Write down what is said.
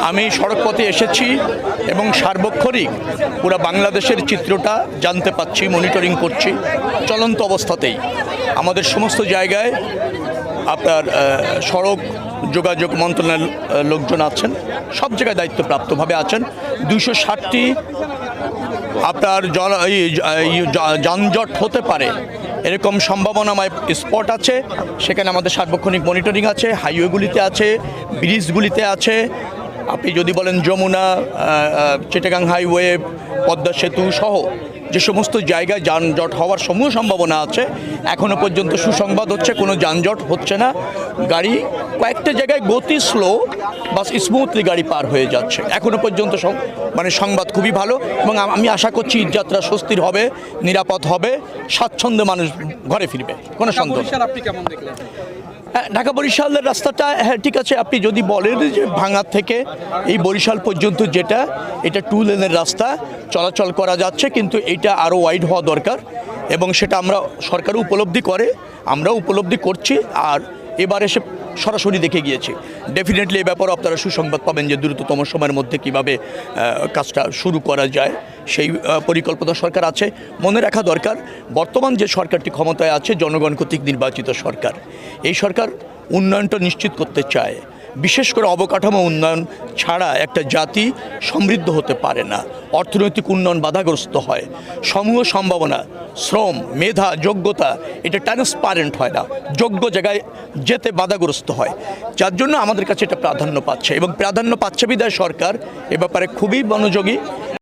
আমি সড়কপথে এসেছি এবং সার্বক্ষণিক পুরো বাংলাদেশের চিত্রটা জানতে পাচ্ছি, মনিটরিং করছি চলন্ত অবস্থাতেই। আমাদের সমস্ত জায়গায় আপনার সড়ক যোগাযোগ মন্ত্রণালয়ের লোকজন আছেন, সব জায়গায় দায়িত্বপ্রাপ্তভাবে আছেন। 260টি আপনার যানজট হতে পারে এরকম সম্ভাবনাময় স্পট আছে, সেখানে আমাদের সার্বক্ষণিক মনিটরিং আছে। হাইওয়েগুলিতে আছে, ব্রিজগুলিতে আছে। আপনি যদি বলেন যমুনা, চিটাগাং হাইওয়ে, পদ্মা সেতু সহ যে সমস্ত জায়গায় যানজট হওয়ার সমূহ সম্ভাবনা আছে, এখনও পর্যন্ত সুসংবাদ হচ্ছে কোনো যানজট হচ্ছে না। গাড়ি কয়েকটা জায়গায় গতি স্লো বা স্মুথলি গাড়ি পার হয়ে যাচ্ছে। এখনও পর্যন্ত সংবাদ খুবই ভালো এবং আমি আশা করছি ঈদযাত্রা স্বস্তির হবে, নিরাপদ হবে, স্বাচ্ছন্দ্যে মানুষ ঘরে ফিরবে, কোনো সন্দেহ। আপনি কেমন দেখলেন? ঢাকা বরিশালের রাস্তাটা ঠিক আছে। আপনি যদি বলেন যে ভাঙা থেকে এই বরিশাল পর্যন্ত যেটা, এটা 2 লেনের রাস্তা, চলাচল করা যাচ্ছে, কিন্তু এটা আরও ওয়াইড হওয়া দরকার এবং সেটা আমরা সরকারও উপলব্ধি করে, আমরাও উপলব্ধি করছি। আর এবার এসে সরাসরি দেখে গিয়েছি। ডেফিনেটলি এ ব্যাপারে আপনারা সুসংবাদ পাবেন যে দ্রুততম সময়ের মধ্যে কিভাবে কাজটা শুরু করা যায়, সেই পরিকল্পনা সরকার আছে। মনে রাখা দরকার, বর্তমান যে সরকারটি ক্ষমতায় আছে জনগণ কর্তৃক নির্বাচিত সরকার, এই সরকার উন্নয়নটা নিশ্চিত করতে চায়। বিশেষ করে অবকাঠামো উন্নয়ন ছাড়া একটা জাতি সমৃদ্ধ হতে পারে না, অর্থনৈতিক উন্নয়ন বাধাগ্রস্ত হয়। সমূহ সম্ভাবনা, শ্রম, মেধা, যোগ্যতা এটা ট্রান্সপারেন্ট হয় না, যোগ্য জায়গায় যেতে বাধাগ্রস্ত হয়। যার জন্য আমাদের কাছে এটা প্রাধান্য পাচ্ছে এবং প্রাধান্য পাচ্ছে বিধায় সরকার এ ব্যাপারে খুবই মনোযোগী।